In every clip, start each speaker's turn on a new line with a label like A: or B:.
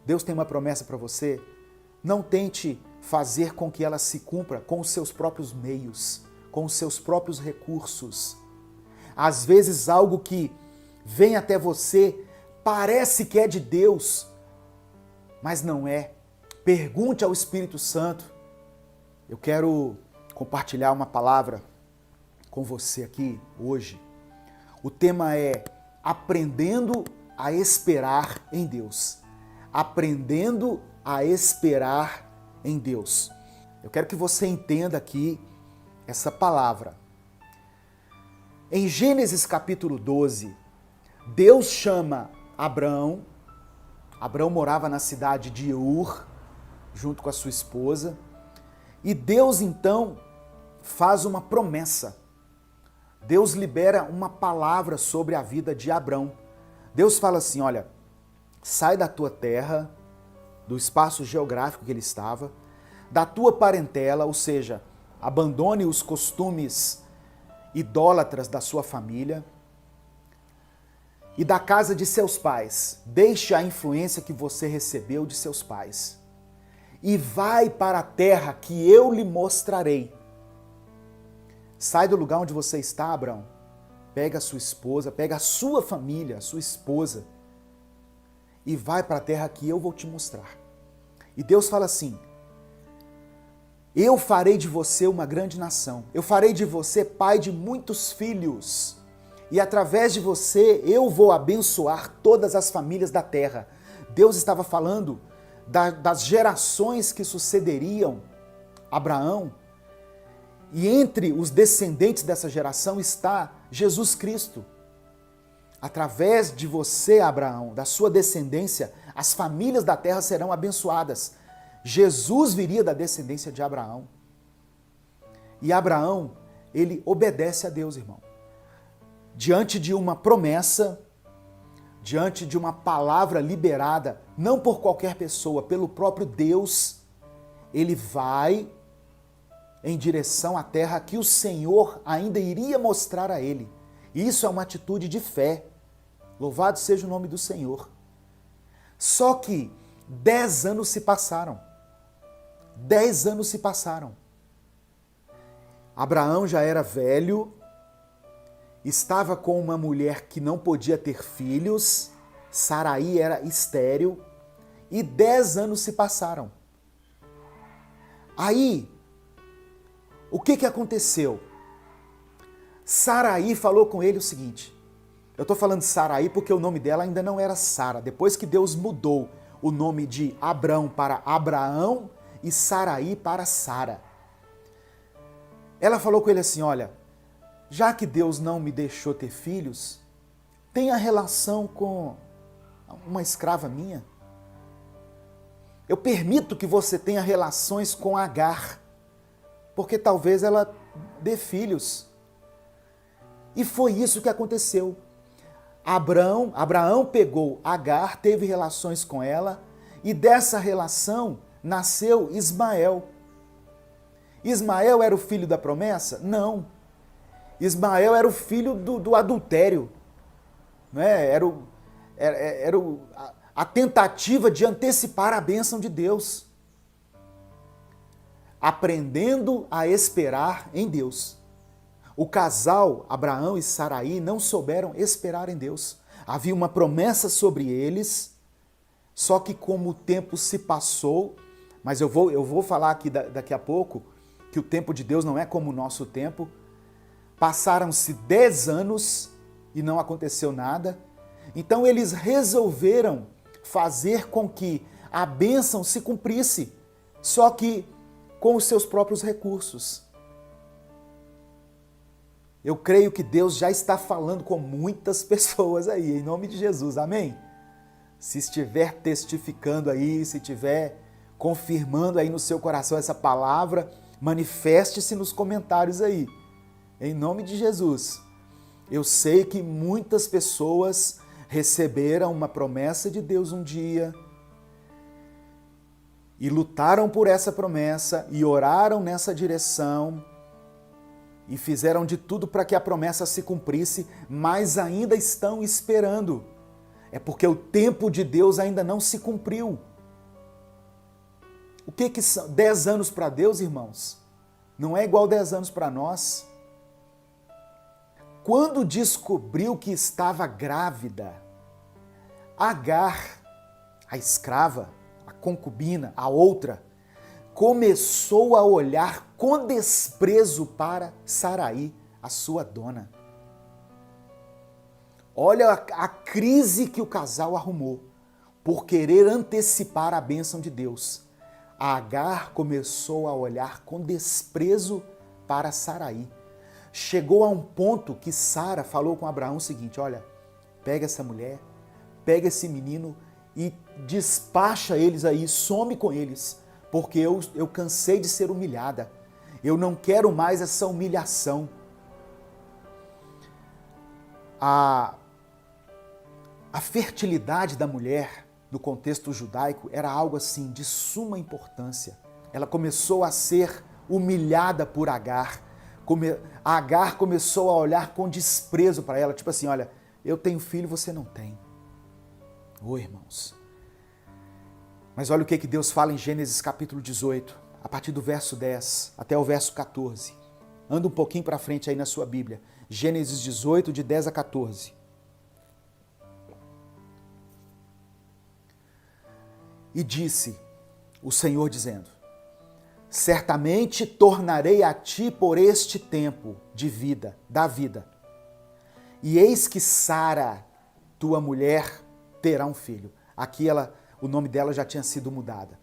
A: Deus tem uma promessa para você, não tente fazer com que ela se cumpra com os seus próprios meios, com os seus próprios recursos. Às vezes algo que vem até você parece que é de Deus, mas não é. Pergunte ao Espírito Santo. Eu quero compartilhar uma palavra com você aqui hoje. O tema é aprendendo a esperar em Deus. Aprendendo a esperar em Deus. Eu quero que você entenda aqui essa palavra. Em Gênesis capítulo 12, Deus chama Abrão. Abrão morava na cidade de Ur, junto com a sua esposa. E Deus então faz uma promessa. Deus libera uma palavra sobre a vida de Abrão. Deus fala assim, olha, sai da tua terra, do espaço geográfico que ele estava, da tua parentela, ou seja, abandone os costumes idólatras da sua família e da casa de seus pais. Deixe a influência que você recebeu de seus pais e vai para a terra que eu lhe mostrarei. Sai do lugar onde você está, Abrão. Pega a sua esposa, pega a sua família, a sua esposa e vai para a terra que eu vou te mostrar. E Deus fala assim, eu farei de você uma grande nação, eu farei de você pai de muitos filhos e através de você eu vou abençoar todas as famílias da terra. Deus estava falando das gerações que sucederiam Abraão e entre os descendentes dessa geração está Jesus Cristo. Através de você, Abraão, da sua descendência, as famílias da terra serão abençoadas. Jesus viria da descendência de Abraão. E Abraão, ele obedece a Deus, irmão. Diante de uma promessa, diante de uma palavra liberada, não por qualquer pessoa, pelo próprio Deus, ele vai em direção à terra que o Senhor ainda iria mostrar a ele. E isso é uma atitude de fé. Louvado seja o nome do Senhor. Só que 10 anos se passaram. 10 anos se passaram. Abraão já era velho, estava com uma mulher que não podia ter filhos, Saraí era estéril, e 10 anos se passaram. Aí, o que aconteceu? Saraí falou com ele o seguinte, eu estou falando de Saraí porque o nome dela ainda não era Sara, depois que Deus mudou o nome de Abrão para Abraão e Saraí para Sara. Ela falou com ele assim, olha, já que Deus não me deixou ter filhos, tenha relação com uma escrava minha. Eu permito que você tenha relações com Agar, porque talvez ela dê filhos. E foi isso que aconteceu. Abraão pegou Agar, teve relações com ela, e dessa relação nasceu Ismael. Ismael era o filho da promessa? Não. Ismael era o filho do adultério. Né? Era a tentativa de antecipar a bênção de Deus. Aprendendo a esperar em Deus. O casal, Abraão e Saraí, não souberam esperar em Deus. Havia uma promessa sobre eles, só que como o tempo se passou, mas eu vou falar aqui daqui a pouco, que o tempo de Deus não é como o nosso tempo. Passaram-se 10 anos e não aconteceu nada. Então eles resolveram fazer com que a bênção se cumprisse, só que com os seus próprios recursos. Eu creio que Deus já está falando com muitas pessoas aí, em nome de Jesus, amém? Se estiver testificando aí, se estiver confirmando aí no seu coração essa palavra, manifeste-se nos comentários aí, em nome de Jesus. Eu sei que muitas pessoas receberam uma promessa de Deus um dia e lutaram por essa promessa e oraram nessa direção e fizeram de tudo para que a promessa se cumprisse, mas ainda estão esperando. É porque o tempo de Deus ainda não se cumpriu. O que são 10 anos para Deus, irmãos? Não é igual 10 anos para nós. Quando descobriu que estava grávida, Agar, a escrava, a concubina, a outra, começou a olhar com desprezo para Saraí, a sua dona. Olha a crise que o casal arrumou por querer antecipar a bênção de Deus. A Agar começou a olhar com desprezo para Saraí. Chegou a um ponto que Sara falou com Abraão o seguinte: olha, pega essa mulher, pega esse menino e despacha eles aí, some com eles, porque eu cansei de ser humilhada. Eu não quero mais essa humilhação. A fertilidade da mulher, no contexto judaico, era algo assim de suma importância. Ela começou a ser humilhada por Agar. Agar começou a olhar com desprezo para ela, tipo assim, olha, eu tenho filho, você não tem. Ô, irmãos. Mas olha o que Deus fala em Gênesis capítulo 18, a partir do verso 10 até o verso 14. Anda um pouquinho para frente aí na sua Bíblia. Gênesis 18, de 10 a 14. E disse o Senhor dizendo: certamente tornarei a ti por este tempo de vida, da vida. E eis que Sara, tua mulher, terá um filho. Aqui o nome dela já tinha sido mudada.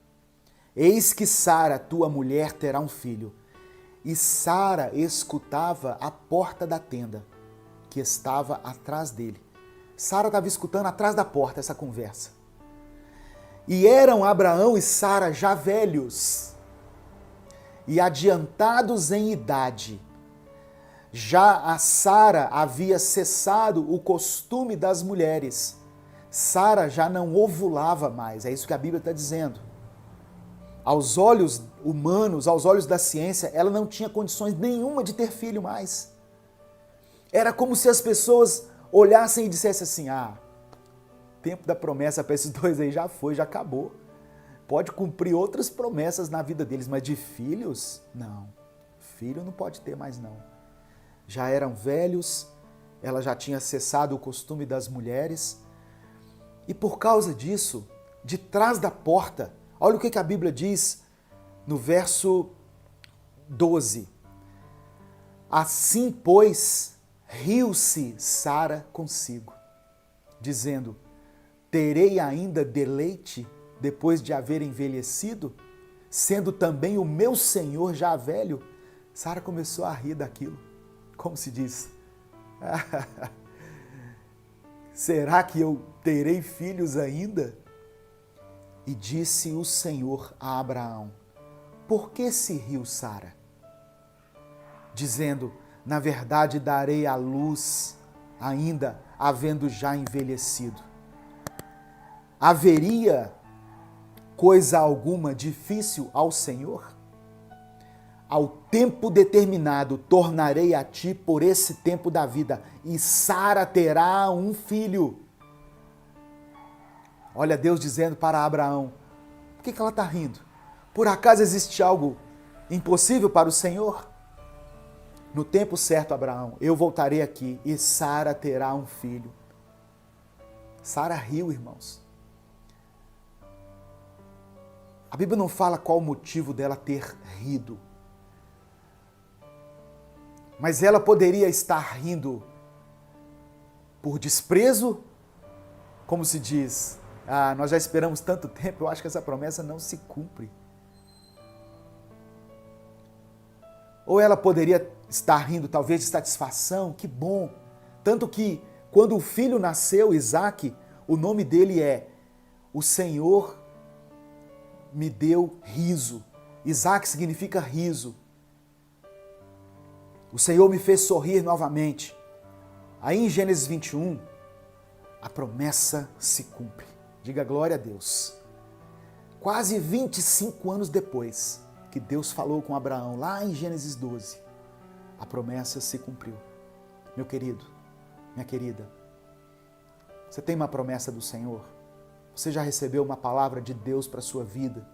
A: Eis que Sara, tua mulher, terá um filho. E Sara escutava a porta da tenda, que estava atrás dele. Sara estava escutando atrás da porta essa conversa. E eram Abraão e Sara já velhos e adiantados em idade. Já a Sara havia cessado o costume das mulheres. Sara já não ovulava mais, é isso que a Bíblia está dizendo. Aos olhos humanos, aos olhos da ciência, ela não tinha condições nenhuma de ter filho mais. Era como se as pessoas olhassem e dissessem assim: o tempo da promessa para esses dois aí já foi, já acabou. Pode cumprir outras promessas na vida deles, mas de filhos, não. Filho não pode ter mais não. Já eram velhos, ela já tinha cessado o costume das mulheres. E por causa disso, de trás da porta, olha o que a Bíblia diz no verso 12. Assim, pois, riu-se Sara consigo, dizendo: terei ainda deleite depois de haver envelhecido, sendo também o meu senhor já velho? Sara começou a rir daquilo. Como se diz? Será que eu terei filhos ainda? E disse o Senhor a Abraão: por que se riu Sara? Dizendo: na verdade darei à luz ainda, havendo já envelhecido. Haveria coisa alguma difícil ao Senhor? Ao tempo determinado tornarei a ti por esse tempo da vida, e Sara terá um filho. Olha Deus dizendo para Abraão: por que ela está rindo? Por acaso existe algo impossível para o Senhor? No tempo certo, Abraão, eu voltarei aqui e Sara terá um filho. Sara riu, irmãos. A Bíblia não fala qual o motivo dela ter rido. Mas ela poderia estar rindo por desprezo, como se diz: nós já esperamos tanto tempo, eu acho que essa promessa não se cumpre. Ou ela poderia estar rindo talvez de satisfação, que bom. Tanto que quando o filho nasceu, Isaque, o nome dele é: o Senhor me deu riso. Isaque significa riso. O Senhor me fez sorrir novamente. Aí em Gênesis 21, a promessa se cumpre. Diga glória a Deus. Quase 25 anos depois que Deus falou com Abraão, lá em Gênesis 12, a promessa se cumpriu. Meu querido, minha querida, Você tem uma promessa do Senhor? Você já recebeu uma palavra de Deus para a sua vida?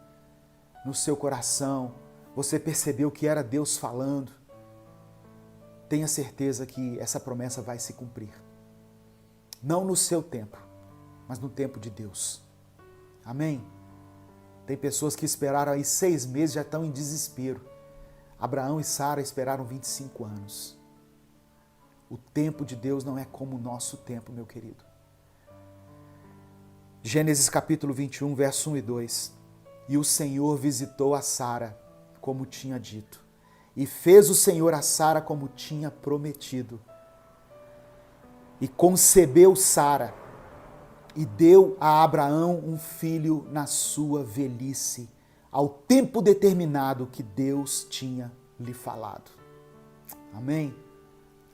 A: No seu coração, você percebeu que era Deus falando? Tenha certeza que essa promessa vai se cumprir. Não no seu tempo, mas no tempo de Deus. Amém? Tem pessoas que esperaram aí 6 meses e já estão em desespero. Abraão e Sara esperaram 25 anos. O tempo de Deus não é como o nosso tempo, meu querido. Gênesis capítulo 21, verso 1 e 2. E o Senhor visitou a Sara, como tinha dito. E fez o Senhor a Sara como tinha prometido. E concebeu Sara, e deu a Abraão um filho na sua velhice, ao tempo determinado que Deus tinha lhe falado. Amém?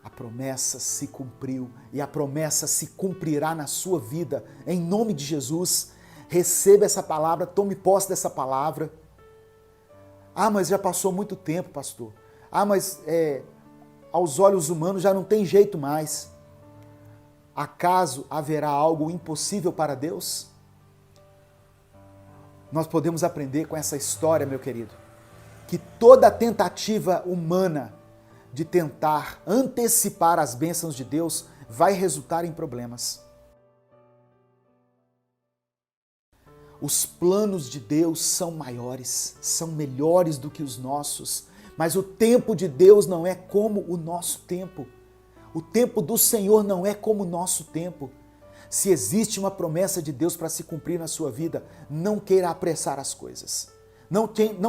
A: A promessa se cumpriu e a promessa se cumprirá na sua vida, em nome de Jesus. Receba essa palavra, tome posse dessa palavra. Ah, mas já passou muito tempo, pastor. Ah, mas aos olhos humanos já não tem jeito mais. Acaso haverá algo impossível para Deus? Nós podemos aprender com essa história, meu querido, que toda tentativa humana de tentar antecipar as bênçãos de Deus vai resultar em problemas. Os planos de Deus são maiores, são melhores do que os nossos, mas o tempo de Deus não é como o nosso tempo. O tempo do Senhor não é como o nosso tempo. Se existe uma promessa de Deus para se cumprir na sua vida, não queira apressar as coisas. Não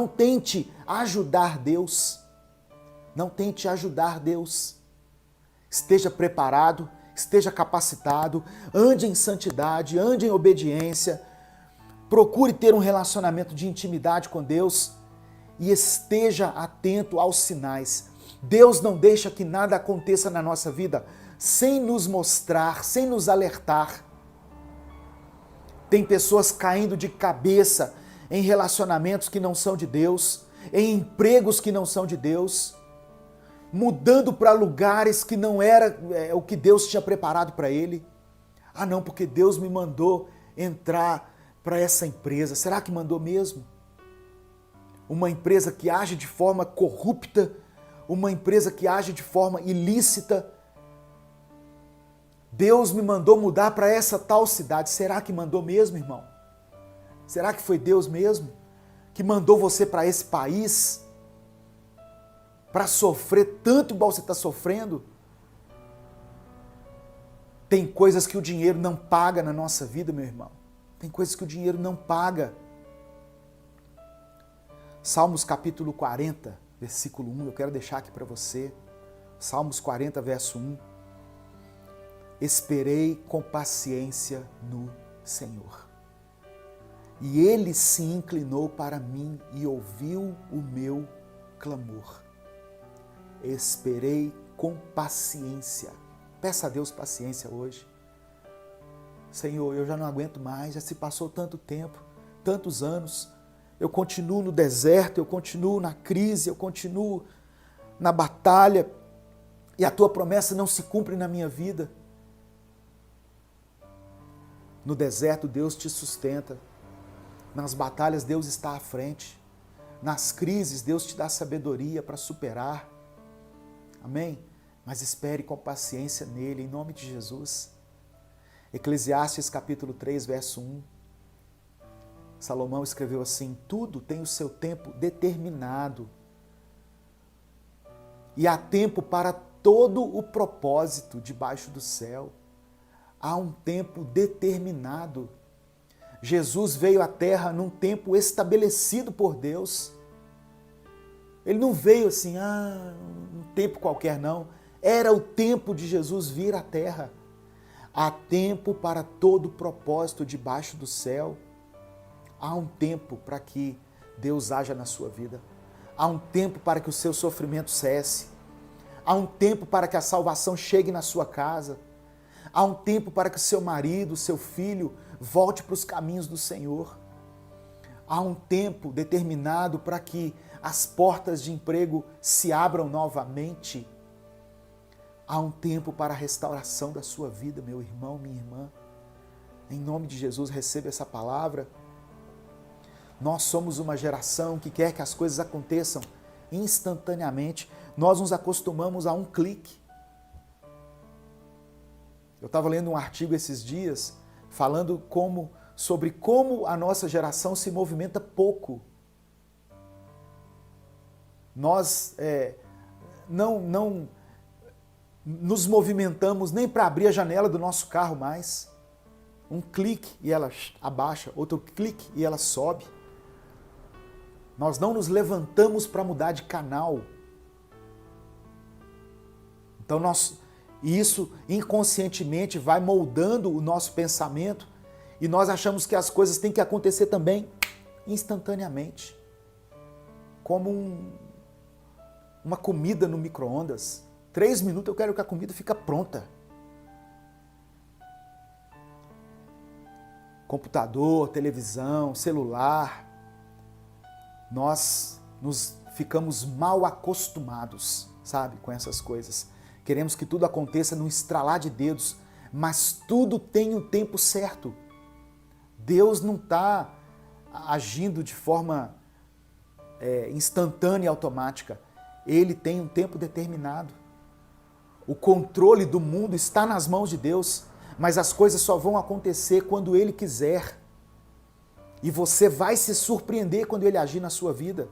A: tente ajudar Deus. Não tente ajudar Deus. Esteja preparado, esteja capacitado, ande em santidade, ande em obediência, procure ter um relacionamento de intimidade com Deus e esteja atento aos sinais. Deus não deixa que nada aconteça na nossa vida sem nos mostrar, sem nos alertar. Tem pessoas caindo de cabeça em relacionamentos que não são de Deus, em empregos que não são de Deus, mudando para lugares que não era o que Deus tinha preparado para ele. Ah não, porque Deus me mandou entrar para essa empresa. Será que mandou mesmo? Uma empresa que age de forma corrupta, uma empresa que age de forma ilícita. Deus me mandou mudar para essa tal cidade. Será que mandou mesmo, irmão? Será que foi Deus mesmo que mandou você para esse país? Para sofrer tanto igual você está sofrendo? Tem coisas que o dinheiro não paga na nossa vida, meu irmão. Tem coisas que o dinheiro não paga. Salmos capítulo 40, versículo 1, eu quero deixar aqui para você. Salmos 40, verso 1. Esperei com paciência no Senhor. E Ele se inclinou para mim e ouviu o meu clamor. Esperei com paciência. Peça a Deus paciência hoje. Senhor, eu já não aguento mais, já se passou tanto tempo, tantos anos. Eu continuo no deserto, eu continuo na crise, eu continuo na batalha e a Tua promessa não se cumpre na minha vida. No deserto, Deus te sustenta. Nas batalhas, Deus está à frente. Nas crises, Deus te dá sabedoria para superar. Amém? Mas espere com paciência nele, em nome de Jesus. Eclesiastes capítulo 3, verso 1. Salomão escreveu assim: tudo tem o seu tempo determinado. E há tempo para todo o propósito debaixo do céu. Há um tempo determinado. Jesus veio à Terra num tempo estabelecido por Deus. Ele não veio assim, um tempo qualquer, não. Era o tempo de Jesus vir à Terra. Há tempo para todo propósito debaixo do céu. Há um tempo para que Deus haja na sua vida. Há um tempo para que o seu sofrimento cesse. Há um tempo para que a salvação chegue na sua casa. Há um tempo para que o seu marido, o seu filho, volte para os caminhos do Senhor. Há um tempo determinado para que as portas de emprego se abram novamente. Há um tempo para a restauração da sua vida, meu irmão, minha irmã. Em nome de Jesus, receba essa palavra. Nós somos uma geração que quer que as coisas aconteçam instantaneamente. Nós nos acostumamos a um clique. Eu estava lendo um artigo esses dias falando sobre como a nossa geração se movimenta pouco. Nós não nos movimentamos nem para abrir a janela do nosso carro mais. Um clique e ela abaixa, outro clique e ela sobe. Nós não nos levantamos para mudar de canal. Então isso inconscientemente vai moldando o nosso pensamento e nós achamos que as coisas têm que acontecer também instantaneamente. Como uma comida no micro-ondas. 3 minutos eu quero que a comida fique pronta. Computador, televisão, celular. Nós nos ficamos mal acostumados, sabe, com essas coisas. Queremos que tudo aconteça num estralar de dedos, mas tudo tem o tempo certo. Deus não está agindo de forma instantânea e automática. Ele tem um tempo determinado. O controle do mundo está nas mãos de Deus, mas as coisas só vão acontecer quando Ele quiser. E você vai se surpreender quando Ele agir na sua vida.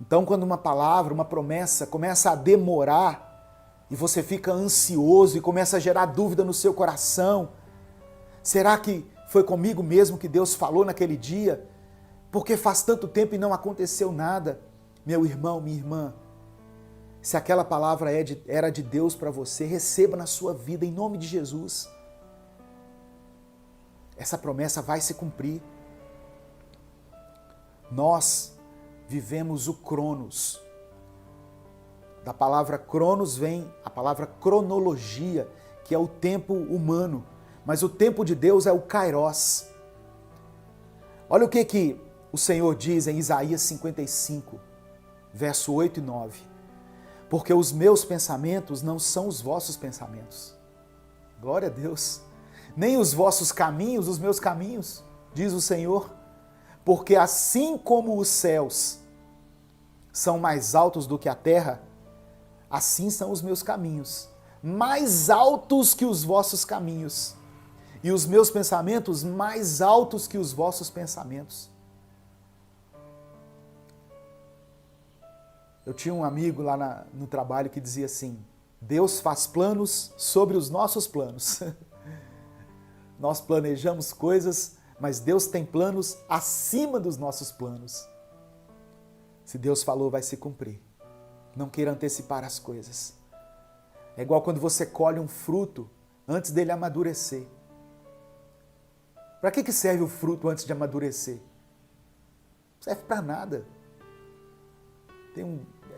A: Então, quando uma palavra, uma promessa começa a demorar e você fica ansioso e começa a gerar dúvida no seu coração, será que foi comigo mesmo que Deus falou naquele dia? Porque faz tanto tempo e não aconteceu nada. Meu irmão, minha irmã, se aquela palavra era de Deus para você, receba na sua vida em nome de Jesus. Essa promessa vai se cumprir. Nós vivemos o Cronos. Da palavra Cronos vem a palavra cronologia, que é o tempo humano. Mas o tempo de Deus é o Kairos. Olha o que o Senhor diz em Isaías 55, verso 8 e 9. Porque os meus pensamentos não são os vossos pensamentos. Glória a Deus. Nem os vossos caminhos, os meus caminhos, diz o Senhor. Porque assim como os céus são mais altos do que a terra, assim são os meus caminhos, mais altos que os vossos caminhos, e os meus pensamentos mais altos que os vossos pensamentos. Eu tinha um amigo lá no trabalho que dizia assim: Deus faz planos sobre os nossos planos. Nós planejamos coisas, mas Deus tem planos acima dos nossos planos. Se Deus falou, vai se cumprir. Não queira antecipar as coisas. É igual quando você colhe um fruto antes dele amadurecer. Para que serve o fruto antes de amadurecer? Não serve para nada.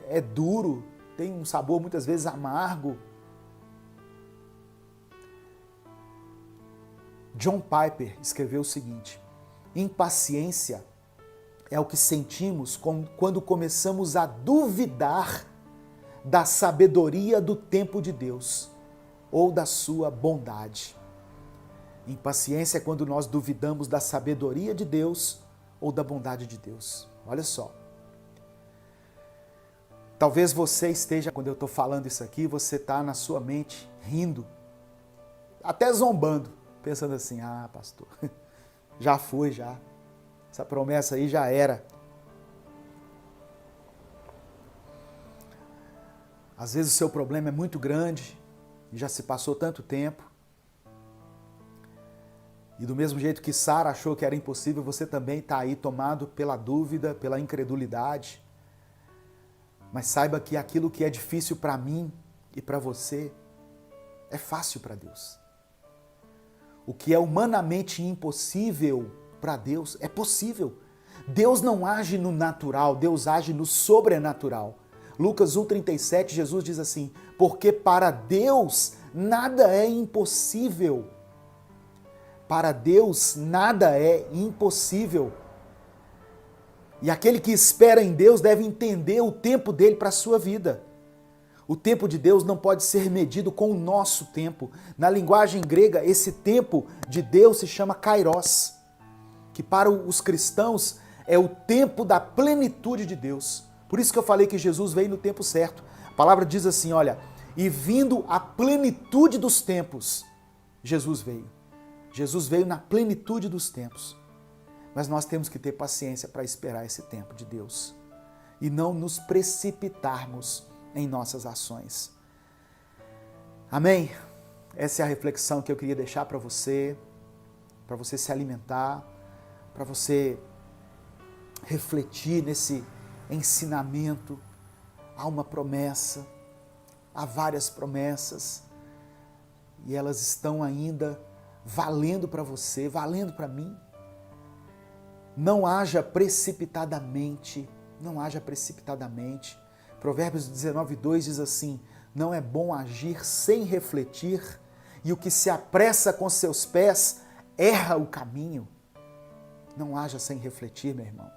A: É duro, tem um sabor muitas vezes amargo. John Piper escreveu o seguinte: impaciência é o que sentimos quando começamos a duvidar da sabedoria do tempo de Deus ou da sua bondade. Impaciência é quando nós duvidamos da sabedoria de Deus ou da bondade de Deus. Olha só. Talvez você esteja, quando eu estou falando isso aqui, você está na sua mente rindo, até zombando, pensando assim: ah, pastor, já foi, já. Essa promessa aí já era. Às vezes o seu problema é muito grande e já se passou tanto tempo. E do mesmo jeito que Sara achou que era impossível, você também está aí tomado pela dúvida, pela incredulidade. Mas saiba que aquilo que é difícil para mim e para você é fácil para Deus. O que é humanamente impossível para Deus é possível. Deus não age no natural, Deus age no sobrenatural. Lucas 1,37, Jesus diz assim: porque para Deus nada é impossível. Para Deus nada é impossível. E aquele que espera em Deus deve entender o tempo dele para a sua vida. O tempo de Deus não pode ser medido com o nosso tempo. Na linguagem grega, esse tempo de Deus se chama kairos, que para os cristãos é o tempo da plenitude de Deus. Por isso que eu falei que Jesus veio no tempo certo. A palavra diz assim, olha, e vindo a plenitude dos tempos, Jesus veio. Jesus veio na plenitude dos tempos. Mas nós temos que ter paciência para esperar esse tempo de Deus e não nos precipitarmos em nossas ações. Amém? Essa é a reflexão que eu queria deixar para você se alimentar, para você refletir nesse ensinamento. Há uma promessa, há várias promessas, e elas estão ainda valendo para você, valendo para mim. Não haja precipitadamente, não haja precipitadamente. Provérbios 19:2 diz assim, não é bom agir sem refletir, e o que se apressa com seus pés erra o caminho. Não haja sem refletir, meu irmão.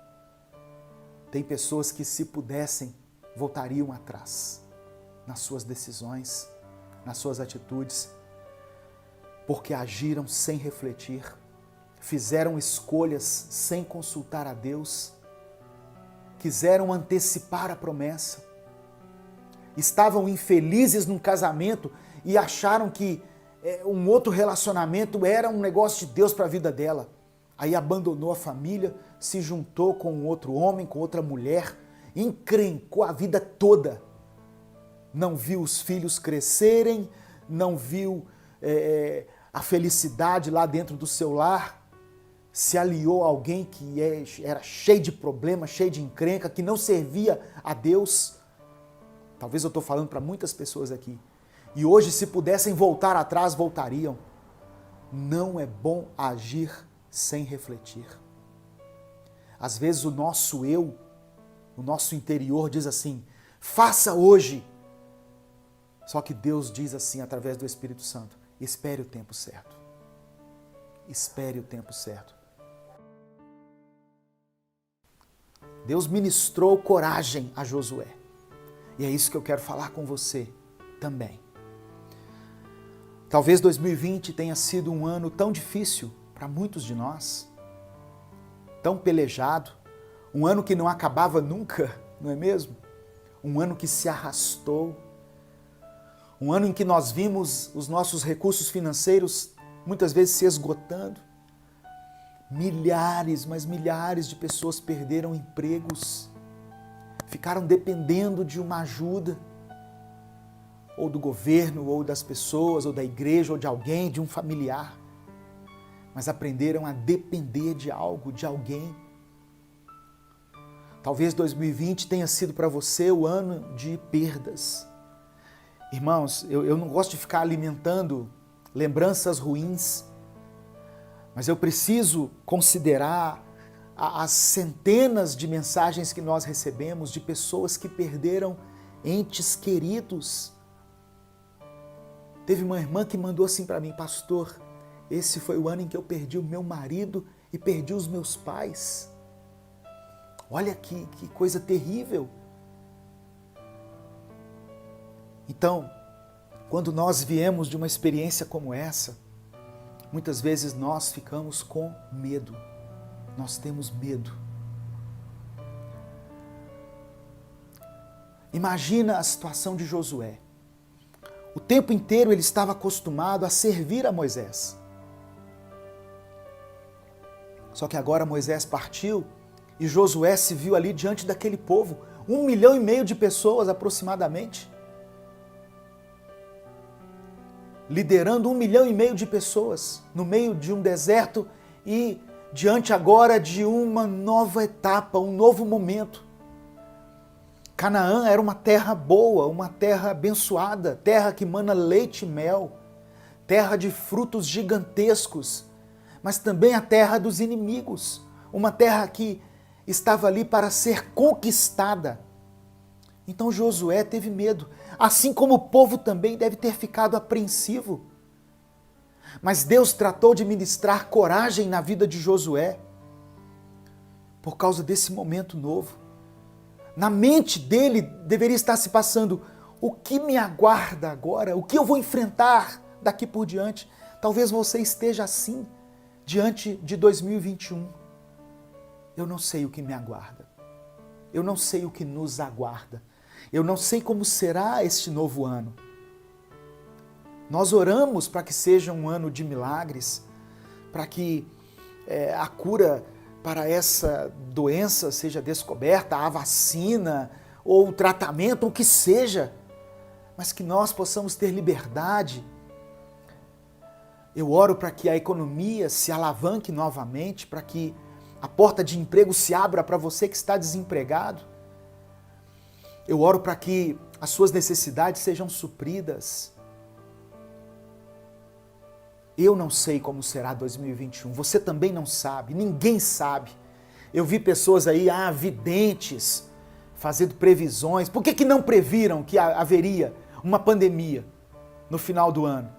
A: Tem pessoas que, se pudessem, voltariam atrás nas suas decisões, nas suas atitudes, porque agiram sem refletir, fizeram escolhas sem consultar a Deus, quiseram antecipar a promessa, estavam infelizes num casamento e acharam que um outro relacionamento era um negócio de Deus para a vida dela. Aí abandonou a família, se juntou com um outro homem, com outra mulher, encrencou a vida toda. Não viu os filhos crescerem, não viu a felicidade lá dentro do seu lar, se aliou a alguém que era cheio de problemas, cheio de encrenca, que não servia a Deus. Talvez eu estou falando para muitas pessoas aqui. E hoje, se pudessem voltar atrás, voltariam. Não é bom agir sem refletir. Às vezes o nosso eu, o nosso interior diz assim, faça hoje. Só que Deus diz assim, através do Espírito Santo, espere o tempo certo. Espere o tempo certo. Deus ministrou coragem a Josué. E é isso que eu quero falar com você também. Talvez 2020 tenha sido um ano tão difícil para muitos de nós, tão pelejado, um ano que não acabava nunca, não é mesmo? Um ano que se arrastou, um ano em que nós vimos os nossos recursos financeiros muitas vezes se esgotando. Milhares, mas milhares de pessoas perderam empregos, ficaram dependendo de uma ajuda, ou do governo, ou das pessoas, ou da igreja, ou de alguém, de um familiar. Mas aprenderam a depender de algo, de alguém. Talvez 2020 tenha sido para você o ano de perdas. Irmãos, eu não gosto de ficar alimentando lembranças ruins, mas eu preciso considerar as centenas de mensagens que nós recebemos de pessoas que perderam entes queridos. Teve uma irmã que mandou assim para mim, pastor, esse foi o ano em que eu perdi o meu marido e perdi os meus pais. Olha que coisa terrível. Então, quando nós viemos de uma experiência como essa, muitas vezes nós ficamos com medo. Nós temos medo. Imagina a situação de Josué. O tempo inteiro ele estava acostumado a servir a Moisés. Só que agora Moisés partiu e Josué se viu ali diante daquele povo, 1,5 milhão de pessoas aproximadamente, liderando 1,5 milhão de pessoas no meio de um deserto e diante agora de uma nova etapa, um novo momento. Canaã era uma terra boa, uma terra abençoada, terra que mana leite e mel, terra de frutos gigantescos, mas também a terra dos inimigos, uma terra que estava ali para ser conquistada. Então Josué teve medo, assim como o povo também deve ter ficado apreensivo. Mas Deus tratou de ministrar coragem na vida de Josué, por causa desse momento novo. Na mente dele deveria estar se passando, o que me aguarda agora? O que eu vou enfrentar daqui por diante? Talvez você esteja assim, diante de 2021. Eu não sei o que me aguarda. Eu não sei o que nos aguarda. Eu não sei como será este novo ano. Nós oramos para que seja um ano de milagres, para que a cura para essa doença seja descoberta, a vacina ou o tratamento, o que seja, mas que nós possamos ter liberdade. Eu oro para que a economia se alavanque novamente, para que a porta de emprego se abra para você que está desempregado. Eu oro para que as suas necessidades sejam supridas. Eu não sei como será 2021, você também não sabe, ninguém sabe. Eu vi pessoas aí, videntes, fazendo previsões. Por que não previram que haveria uma pandemia no final do ano?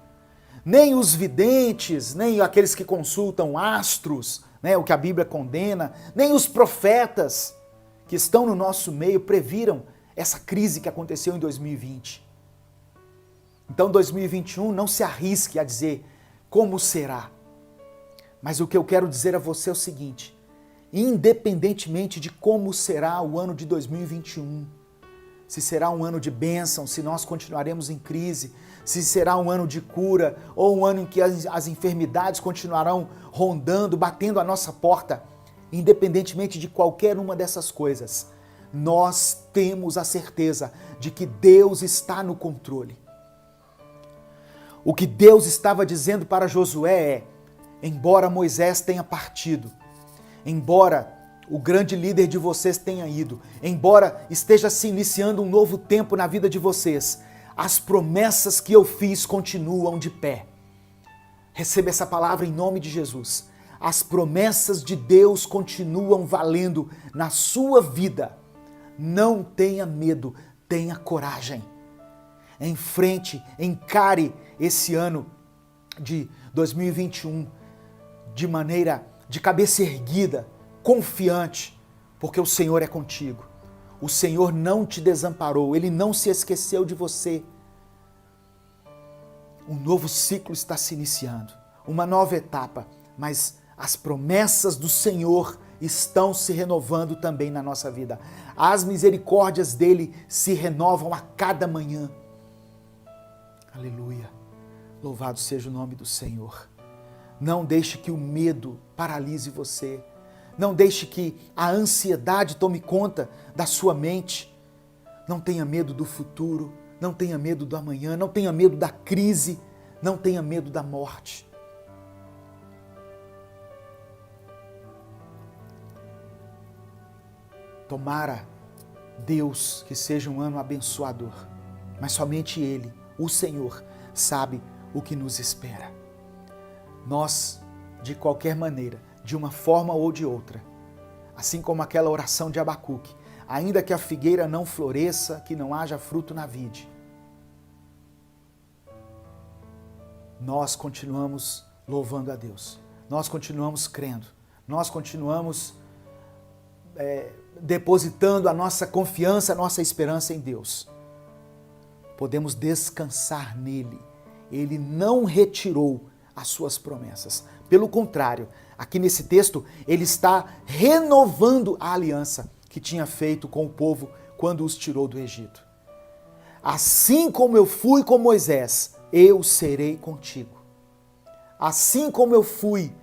A: Nem os videntes, nem aqueles que consultam astros, né, o que a Bíblia condena, nem os profetas que estão no nosso meio previram essa crise que aconteceu em 2020. Então 2021 não se arrisque a dizer como será. Mas o que eu quero dizer a você é o seguinte: independentemente de como será o ano de 2021, se será um ano de bênção, se nós continuaremos em crise, se será um ano de cura ou um ano em que as enfermidades continuarão rondando, batendo a nossa porta, independentemente de qualquer uma dessas coisas, nós temos a certeza de que Deus está no controle. O que Deus estava dizendo para Josué é: embora Moisés tenha partido, embora o grande líder de vocês tenha ido, embora esteja se iniciando um novo tempo na vida de vocês, as promessas que eu fiz continuam de pé. Receba essa palavra em nome de Jesus. As promessas de Deus continuam valendo na sua vida. Não tenha medo, tenha coragem. Enfrente, encare esse ano de 2021 de cabeça erguida, confiante, porque o Senhor é contigo. O Senhor não te desamparou, Ele não se esqueceu de você. Um novo ciclo está se iniciando, uma nova etapa, mas as promessas do Senhor estão se renovando também na nossa vida. As misericórdias dele se renovam a cada manhã. Aleluia. Louvado seja o nome do Senhor. Não deixe que o medo paralise você. Não deixe que a ansiedade tome conta da sua mente. Não tenha medo do futuro. Não tenha medo do amanhã. Não tenha medo da crise. Não tenha medo da morte. Tomara, Deus, que seja um ano abençoador. Mas somente Ele, o Senhor, sabe o que nos espera. Nós, de qualquer maneira, de uma forma ou de outra, assim como aquela oração de Abacuque, ainda que a figueira não floresça, que não haja fruto na vide, nós continuamos louvando a Deus, nós continuamos crendo, nós continuamos depositando a nossa confiança, a nossa esperança em Deus. Podemos descansar nele. Ele não retirou as suas promessas. Pelo contrário, aqui nesse texto, ele está renovando a aliança que tinha feito com o povo quando os tirou do Egito. Assim como eu fui com Moisés, eu serei contigo. Assim como eu fui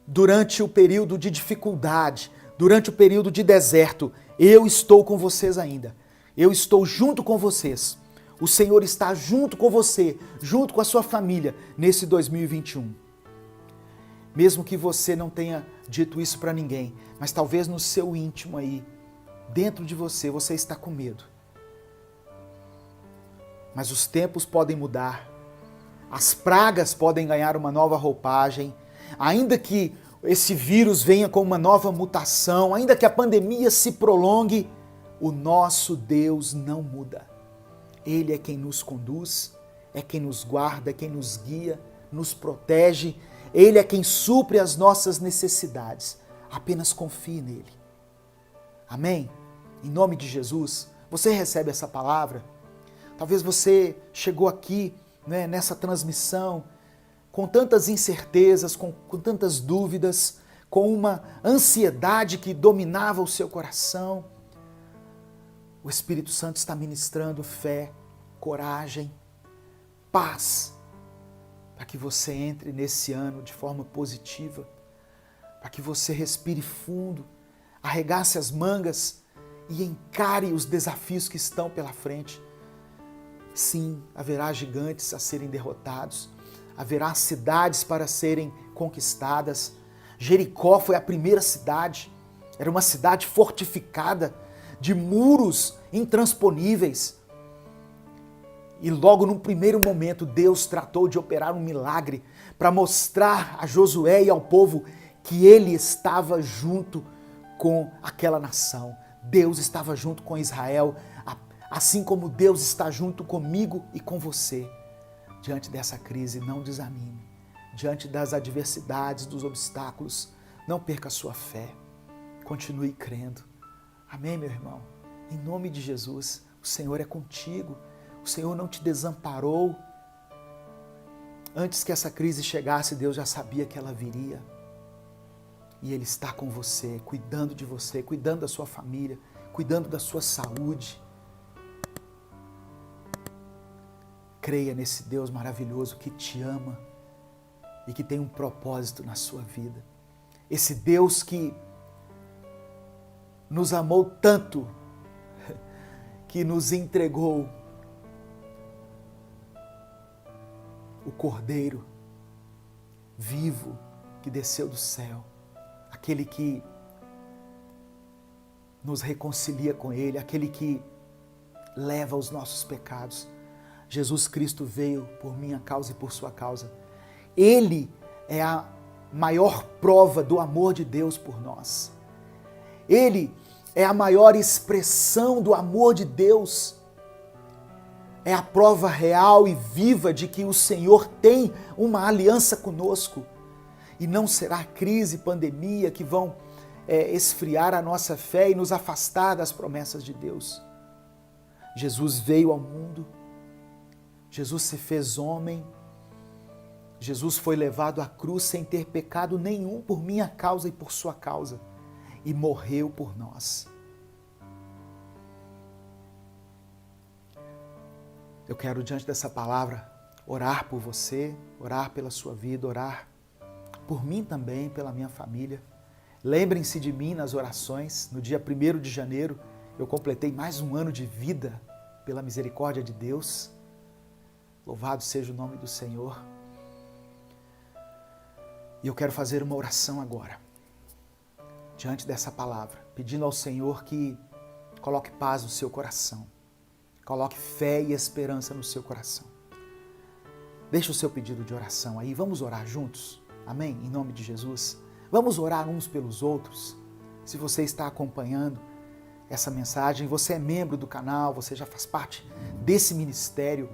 A: durante o período de dificuldade, durante o período de deserto, eu estou com vocês ainda. Eu estou junto com vocês. O Senhor está junto com você, junto com a sua família, nesse 2021. Mesmo que você não tenha dito isso para ninguém, mas talvez no seu íntimo aí, dentro de você, você está com medo. Mas os tempos podem mudar, as pragas podem ganhar uma nova roupagem, ainda que esse vírus venha com uma nova mutação, ainda que a pandemia se prolongue, o nosso Deus não muda. Ele é quem nos conduz, é quem nos guarda, é quem nos guia, nos protege. Ele é quem supre as nossas necessidades. Apenas confie nele. Amém? Em nome de Jesus, você recebe essa palavra? Talvez você chegou aqui, né, nessa transmissão com tantas incertezas, com tantas dúvidas, com uma ansiedade que dominava o seu coração. O Espírito Santo está ministrando fé, coragem, paz, para que você entre nesse ano de forma positiva, para que você respire fundo, arregace as mangas e encare os desafios que estão pela frente. Sim, haverá gigantes a serem derrotados, haverá cidades para serem conquistadas. Jericó foi a primeira cidade, era uma cidade fortificada, de muros intransponíveis. E logo no primeiro momento Deus tratou de operar um milagre para mostrar a Josué e ao povo que ele estava junto com aquela nação. Deus estava junto com Israel, assim como Deus está junto comigo e com você. Diante dessa crise, não desanime. Diante das adversidades, dos obstáculos, não perca a sua fé. Continue crendo. Amém, meu irmão? Em nome de Jesus, o Senhor é contigo. O Senhor não te desamparou. Antes que essa crise chegasse, Deus já sabia que ela viria. E Ele está com você, cuidando da sua família, cuidando da sua saúde. Creia nesse Deus maravilhoso que te ama e que tem um propósito na sua vida. Esse Deus que nos amou tanto, que nos entregou o Cordeiro vivo que desceu do céu, aquele que nos reconcilia com Ele, aquele que leva os nossos pecados. Jesus Cristo veio por minha causa e por sua causa. Ele é a maior prova do amor de Deus por nós. Ele é a maior expressão do amor de Deus. É a prova real e viva de que o Senhor tem uma aliança conosco. E não será crise, pandemia que vão esfriar a nossa fé e nos afastar das promessas de Deus. Jesus veio ao mundo. Jesus se fez homem. Jesus foi levado à cruz sem ter pecado nenhum por minha causa e por sua causa. E morreu por nós. Eu quero, diante dessa palavra, orar por você, orar pela sua vida, orar por mim também, pela minha família. Lembrem-se de mim nas orações. No dia 1º de janeiro, eu completei mais um ano de vida pela misericórdia de Deus. Louvado seja o nome do Senhor. E eu quero fazer uma oração agora, diante dessa palavra, pedindo ao Senhor que coloque paz no seu coração, coloque fé e esperança no seu coração. Deixe o seu pedido de oração aí, vamos orar juntos, amém? Em nome de Jesus. Vamos orar uns pelos outros. Se você está acompanhando essa mensagem, você é membro do canal, você já faz parte desse ministério,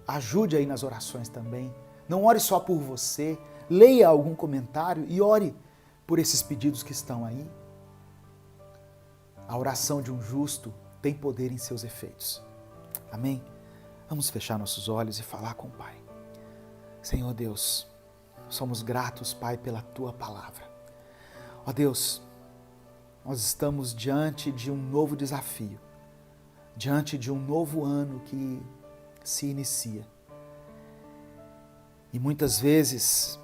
A: ajude aí nas orações também. Não ore só por você, leia algum comentário e ore por esses pedidos que estão aí. A oração de um justo tem poder em seus efeitos. Amém? Vamos fechar nossos olhos e falar com o Pai. Senhor Deus, somos gratos, Pai, pela Tua palavra. Ó Deus, nós estamos diante de um novo desafio, diante de um novo ano que se inicia. E muitas vezes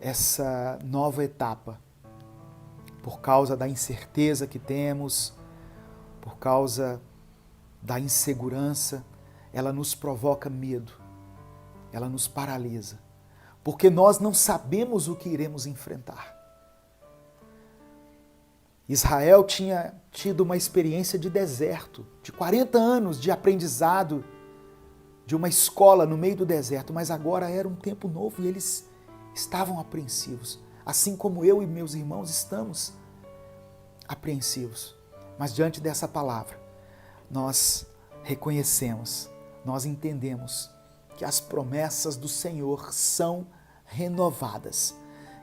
A: essa nova etapa, por causa da incerteza que temos, por causa da insegurança, ela nos provoca medo, ela nos paralisa, porque nós não sabemos o que iremos enfrentar. Israel tinha tido uma experiência de deserto, de 40 anos de aprendizado, de uma escola no meio do deserto, mas agora era um tempo novo e eles estavam apreensivos, assim como eu e meus irmãos estamos apreensivos. Mas diante dessa palavra, nós reconhecemos, nós entendemos que as promessas do Senhor são renovadas,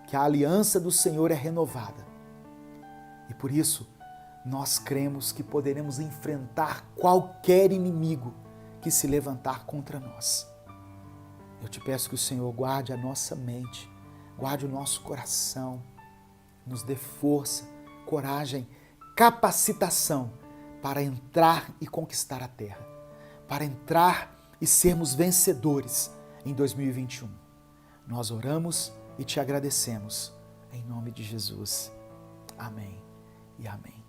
A: que a aliança do Senhor é renovada. E por isso, nós cremos que poderemos enfrentar qualquer inimigo que se levantar contra nós. Eu te peço que o Senhor guarde a nossa mente, guarde o nosso coração, nos dê força, coragem, capacitação para entrar e conquistar a terra, para entrar e sermos vencedores em 2021. Nós oramos e te agradecemos. Em nome de Jesus. Amém e amém.